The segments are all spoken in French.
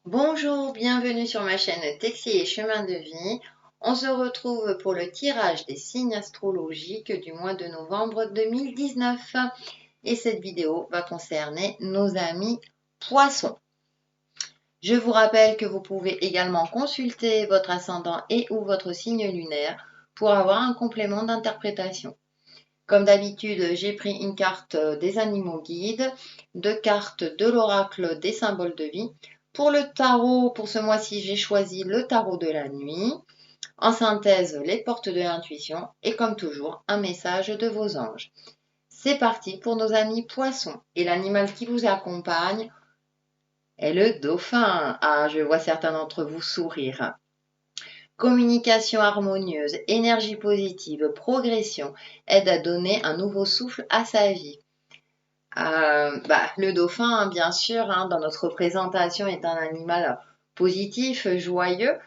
Bonjour, bienvenue sur ma chaîne Texi et Chemin de Vie. On se retrouve pour le tirage des signes astrologiques du mois de novembre 2019. Et cette vidéo va concerner nos amis poissons. Je vous rappelle que vous pouvez également consulter votre ascendant et ou votre signe lunaire pour avoir un complément d'interprétation. Comme d'habitude, j'ai pris une carte des animaux guides, deux cartes de l'oracle des symboles de vie. Pour le tarot, pour ce mois-ci, j'ai choisi le tarot de la nuit. En synthèse, les portes de l'intuition et comme toujours, un message de vos anges. C'est parti pour nos amis poissons. Et l'animal qui vous accompagne est le dauphin. Ah, je vois certains d'entre vous sourire. Communication harmonieuse, énergie positive, progression, aide à donner un nouveau souffle à sa vie. Le dauphin, bien sûr, dans notre présentation, est un animal positif, joyeux,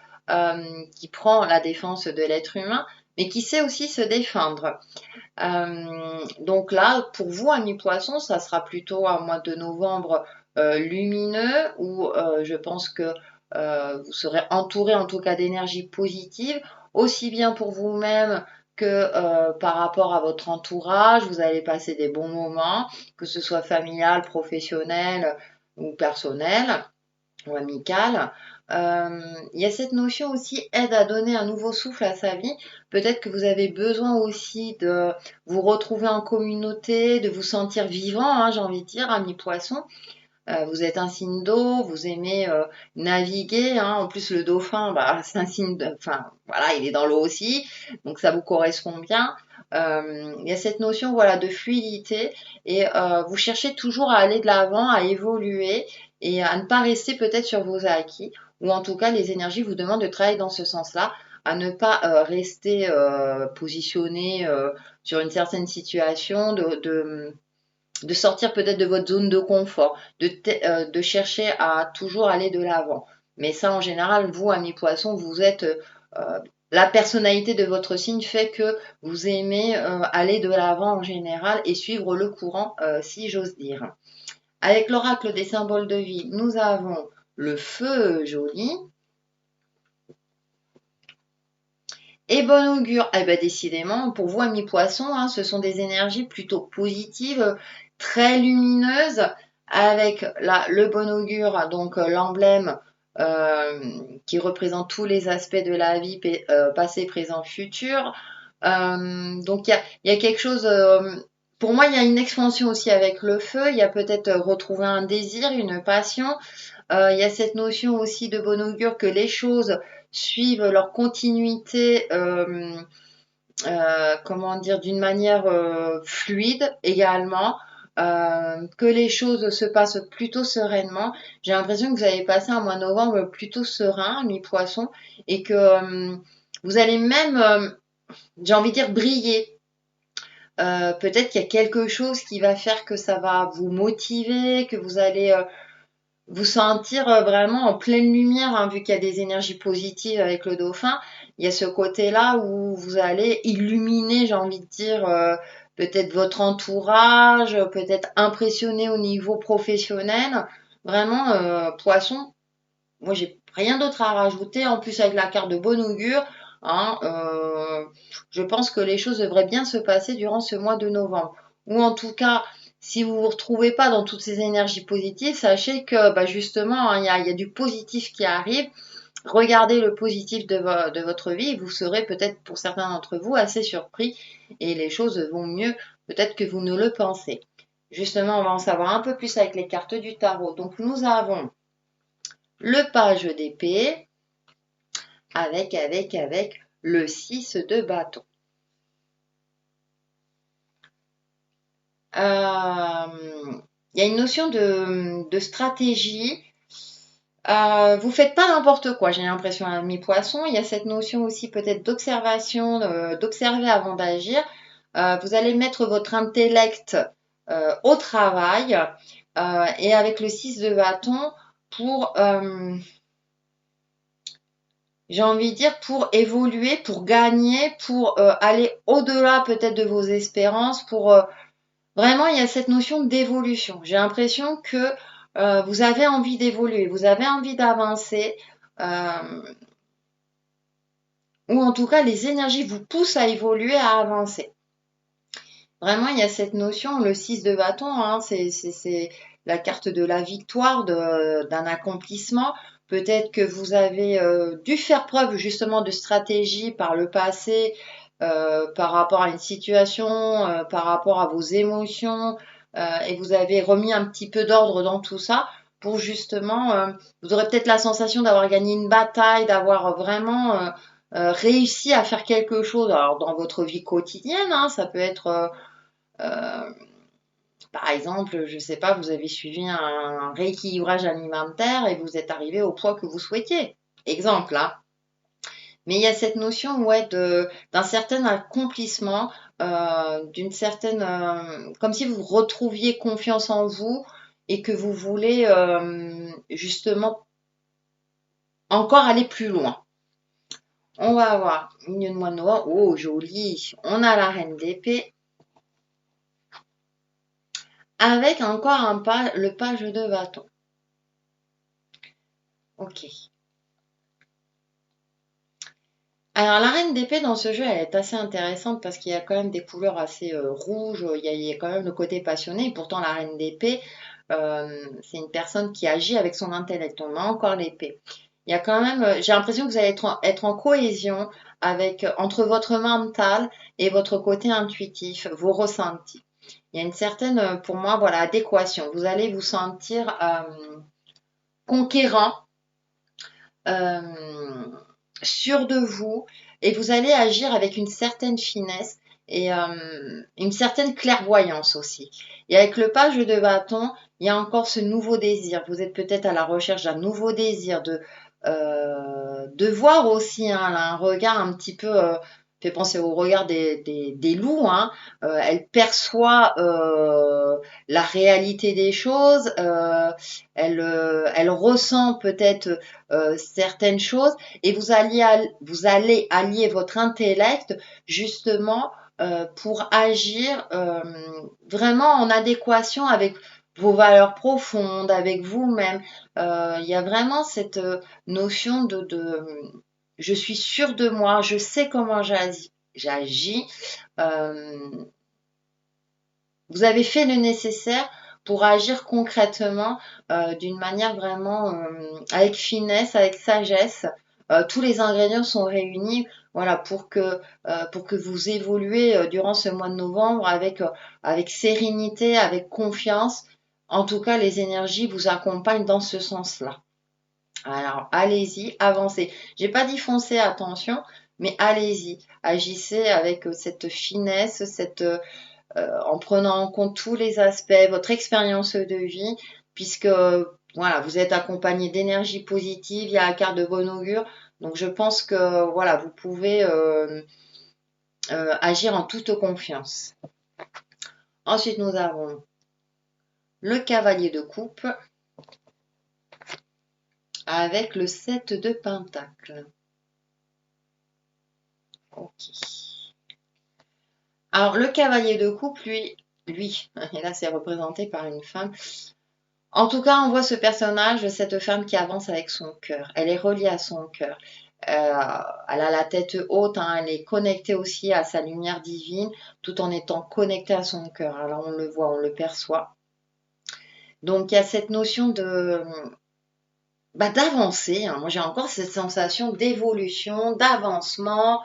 qui prend la défense de l'être humain, mais qui sait aussi se défendre. Donc là, pour vous, amis poissons, ça sera plutôt un mois de novembre lumineux, où je pense que vous serez entouré en tout cas d'énergie positive, aussi bien pour vous-même que par rapport à votre entourage. Vous allez passer des bons moments, que ce soit familial, professionnel ou personnel ou amical. Il y a cette notion aussi aide à donner un nouveau souffle à sa vie. Peut-être que vous avez besoin aussi de vous retrouver en communauté, de vous sentir vivant, j'ai envie de dire, ami poisson. Vous êtes un signe d'eau, vous aimez naviguer. En plus, le dauphin, c'est un signe enfin, voilà, il est dans l'eau aussi, donc ça vous correspond bien. Il y a cette notion, voilà, de fluidité et vous cherchez toujours à aller de l'avant, à évoluer et à ne pas rester peut-être sur vos acquis, ou en tout cas, les énergies vous demandent de travailler dans ce sens-là, à ne pas rester positionné sur une certaine situation, de sortir peut-être de votre zone de confort, de chercher à toujours aller de l'avant. Mais ça, en général, vous, amis poissons, vous êtes la personnalité de votre signe fait que vous aimez aller de l'avant en général et suivre le courant, si j'ose dire. Avec l'oracle des symboles de vie, nous avons le feu joli. Et bon augure, eh ben décidément, pour vous, amis poissons, ce sont des énergies plutôt positives, très lumineuses, avec le bon augure, donc l'emblème euh, qui représente tous les aspects de la vie, passé, présent, futur. Donc il y a quelque chose, pour moi, il y a une expansion aussi avec le feu, il y a peut-être retrouver un désir, une passion, il y a cette notion aussi de bon augure que les choses suivent leur continuité, comment dire, d'une manière fluide également, que les choses se passent plutôt sereinement. J'ai l'impression que vous avez passé un mois de novembre plutôt serein, mi-poisson, et que vous allez même, j'ai envie de dire, briller. Peut-être qu'il y a quelque chose qui va faire que ça va vous motiver, que vous allez vous sentir vraiment en pleine lumière, vu qu'il y a des énergies positives avec le dauphin. Il y a ce côté-là où vous allez illuminer, j'ai envie de dire, peut-être votre entourage, peut-être impressionner au niveau professionnel. Vraiment, poisson, moi j'ai rien d'autre à rajouter. En plus avec la carte de bon augure, hein, je pense que les choses devraient bien se passer durant ce mois de novembre. Ou en tout cas, si vous vous retrouvez pas dans toutes ces énergies positives, sachez que justement, il y a du positif qui arrive. Regardez le positif de votre vie et vous serez peut-être pour certains d'entre vous assez surpris et les choses vont mieux peut-être que vous ne le pensez. Justement, on va en savoir un peu plus avec les cartes du tarot. Donc nous avons le page d'épée avec le 6 de bâton. Il y a une notion de stratégie. Vous faites pas n'importe quoi, j'ai l'impression, à mi-poisson. Il y a cette notion aussi peut-être d'observation, d'observer avant d'agir. Vous allez mettre votre intellect au travail et avec le 6 de bâton pour j'ai envie de dire pour évoluer, pour gagner, pour aller au-delà peut-être de vos espérances, pour vraiment il y a cette notion d'évolution. J'ai l'impression que vous avez envie d'évoluer, vous avez envie d'avancer, ou en tout cas les énergies vous poussent à évoluer, à avancer. Vraiment, il y a cette notion, le 6 de bâton, hein, c'est la carte de la victoire, d'un accomplissement. Peut-être que vous avez dû faire preuve justement de stratégie par le passé, par rapport à une situation, par rapport à vos émotions, et vous avez remis un petit peu d'ordre dans tout ça pour justement, vous aurez peut-être la sensation d'avoir gagné une bataille, d'avoir vraiment réussi à faire quelque chose. Alors dans votre vie quotidienne, hein, ça peut être euh, par exemple, je ne sais pas, vous avez suivi un rééquilibrage alimentaire et vous êtes arrivé au poids que vous souhaitiez. Exemple, hein. Mais il y a cette notion ouais, d'un certain accomplissement, d'une certaine, comme si vous retrouviez confiance en vous et que vous voulez justement encore aller plus loin. On va avoir milieu de mois de novembre. Oh, joli. On a la reine d'épée. Avec encore le page de bâton. Ok. Alors la reine d'épée dans ce jeu, elle est assez intéressante parce qu'il y a quand même des couleurs assez rouges, il y a quand même le côté passionné. Et pourtant la reine d'épée, c'est une personne qui agit avec son intellect. On a encore l'épée. Il y a quand même, j'ai l'impression que vous allez être en cohésion avec entre votre mental et votre côté intuitif, vos ressentis. Il y a une certaine, pour moi, voilà, adéquation. Vous allez vous sentir conquérant, euh, sûr de vous, et vous allez agir avec une certaine finesse et une certaine clairvoyance aussi. Et avec le page de bâton, il y a encore ce nouveau désir. Vous êtes peut-être à la recherche d'un nouveau désir, de voir aussi hein, là, un regard un petit peu fait penser au regard des loups. Hein. Elle perçoit la réalité des choses, elle ressent peut-être certaines choses et vous allez allier votre intellect justement pour agir vraiment en adéquation avec vos valeurs profondes, avec vous-même. Il y a vraiment cette notion je suis sûre de moi, je sais comment j'agis. Euh, vous avez fait le nécessaire pour agir concrètement d'une manière vraiment avec finesse, avec sagesse. Tous les ingrédients sont réunis voilà, pour que vous évoluez durant ce mois de novembre avec sérénité, avec confiance. En tout cas, les énergies vous accompagnent dans ce sens-là. Alors, allez-y, avancez. J'ai pas dit foncez, attention, mais allez-y. Agissez avec cette finesse, en prenant en compte tous les aspects, votre expérience de vie, puisque voilà, vous êtes accompagné d'énergie positive, il y a la carte de bon augure, donc je pense que voilà, vous pouvez agir en toute confiance. Ensuite, nous avons le cavalier de coupe avec le 7 de pentacle. Ok. Alors, le cavalier de coupe, lui, et là c'est représenté par une femme. En tout cas, on voit ce personnage, cette femme qui avance avec son cœur. Elle est reliée à son cœur. Elle a la tête haute, hein, elle est connectée aussi à sa lumière divine, tout en étant connectée à son cœur. Alors on le voit, on le perçoit. Donc il y a cette notion d'avancer. Hein. Moi j'ai encore cette sensation d'évolution, d'avancement.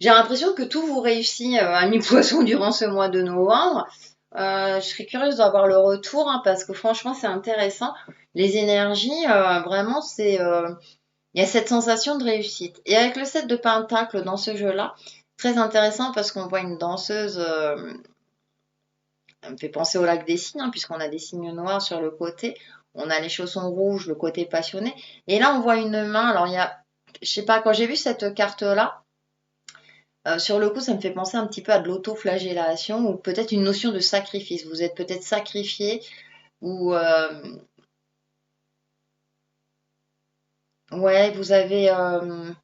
J'ai l'impression que tout vous réussit à mi-poisson durant ce mois de novembre. Je serais curieuse d'avoir le retour hein, parce que franchement c'est intéressant. Les énergies, vraiment il y a cette sensation de réussite. Et avec le 7 de pentacle dans ce jeu-là, très intéressant parce qu'on voit une danseuse, elle me fait penser au lac des signes hein, puisqu'on a des signes noirs sur le côté. On a les chaussons rouges, le côté passionné. Et là on voit une main. Alors il y a, je sais pas, quand j'ai vu cette carte-là. Sur le coup, ça me fait penser un petit peu à de l'autoflagellation ou peut-être une notion de sacrifice. Vous êtes peut-être sacrifié ou ouais, vous avez un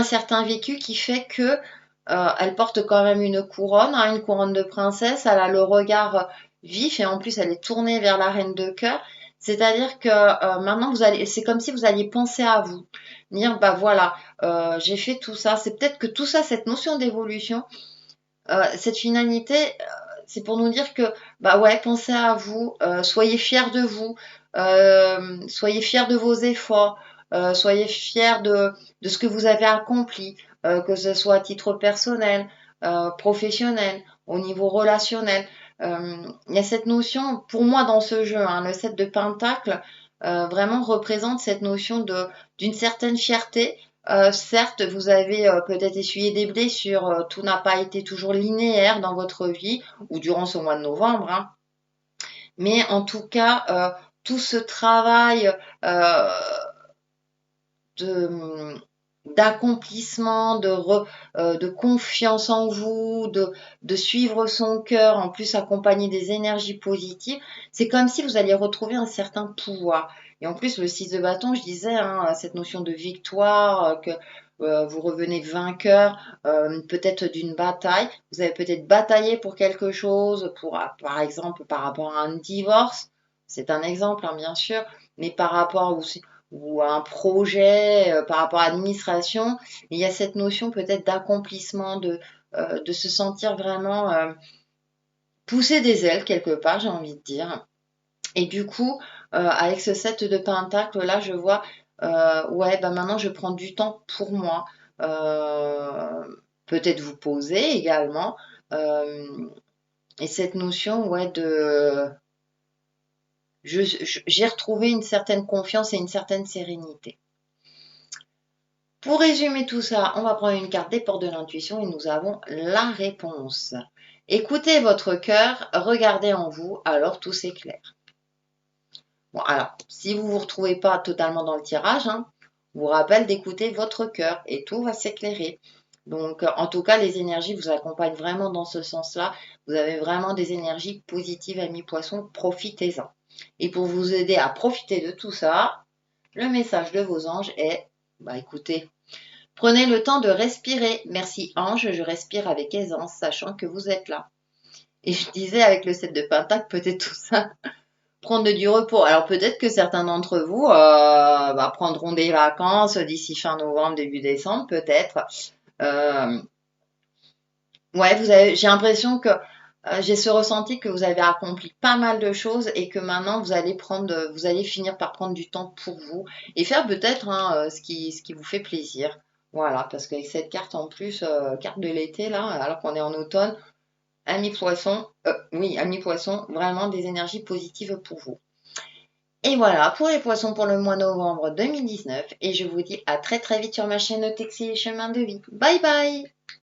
certain vécu qui fait que elle porte quand même une couronne, hein, une couronne de princesse. Elle a le regard vif et en plus elle est tournée vers la reine de cœur. C'est-à-dire que maintenant vous allez, c'est comme si vous alliez penser à vous, dire bah voilà, j'ai fait tout ça. C'est peut-être que tout ça, cette notion d'évolution, cette finalité, c'est pour nous dire que bah ouais, pensez à vous, soyez fiers de vous, soyez fiers de vos efforts, soyez fiers de ce que vous avez accompli, que ce soit à titre personnel, professionnel, au niveau relationnel. Il y a cette notion, pour moi dans ce jeu, hein, le 7 de Pentacle vraiment représente cette notion d'une certaine fierté. Certes, vous avez peut-être essuyé des blessures, tout n'a pas été toujours linéaire dans votre vie ou durant ce mois de novembre, hein. Mais en tout cas, tout ce travail euh, de d'accomplissement, de confiance en vous, de suivre son cœur, en plus accompagné des énergies positives, c'est comme si vous alliez retrouver un certain pouvoir. Et en plus, le 6 de bâton, je disais, hein, cette notion de victoire, que vous revenez vainqueur, peut-être d'une bataille. Vous avez peut-être bataillé pour quelque chose, pour, par exemple, par rapport à un divorce. C'est un exemple, hein, bien sûr, mais par rapport aussi ou un projet par rapport à l'administration, il y a cette notion peut-être d'accomplissement, de se sentir vraiment pousser des ailes quelque part, j'ai envie de dire. Et du coup, avec ce 7 de pentacle, là, je vois, ouais, bah maintenant, je prends du temps pour moi. Peut-être vous poser également. Et cette notion, ouais, j'ai retrouvé une certaine confiance et une certaine sérénité. Pour résumer tout ça, on va prendre une carte des portes de l'intuition et nous avons la réponse. Écoutez votre cœur, regardez en vous, alors tout s'éclaire. Bon, alors, si vous ne vous retrouvez pas totalement dans le tirage, hein, je vous rappelle d'écouter votre cœur et tout va s'éclairer. Donc, en tout cas, les énergies vous accompagnent vraiment dans ce sens-là. Vous avez vraiment des énergies positives, amis poissons, profitez-en. Et pour vous aider à profiter de tout ça, le message de vos anges est, bah écoutez, prenez le temps de respirer. Merci ange, je respire avec aisance, sachant que vous êtes là. Et je disais avec le 7 de Pentacle, peut-être tout ça, prendre du repos. Alors peut-être que certains d'entre vous bah, prendront des vacances d'ici fin novembre, début décembre, peut-être. Euh, ouais, j'ai l'impression que j'ai ce ressenti que vous avez accompli pas mal de choses et que maintenant vous allez finir par prendre du temps pour vous et faire peut-être hein, ce qui vous fait plaisir. Voilà, parce qu'avec cette carte en plus, carte de l'été là, alors qu'on est en automne, ami poisson, oui, ami poisson, vraiment des énergies positives pour vous. Et voilà pour les poissons pour le mois de novembre 2019 et je vous dis à très très vite sur ma chaîne Texi et Chemin de Vie. Bye bye!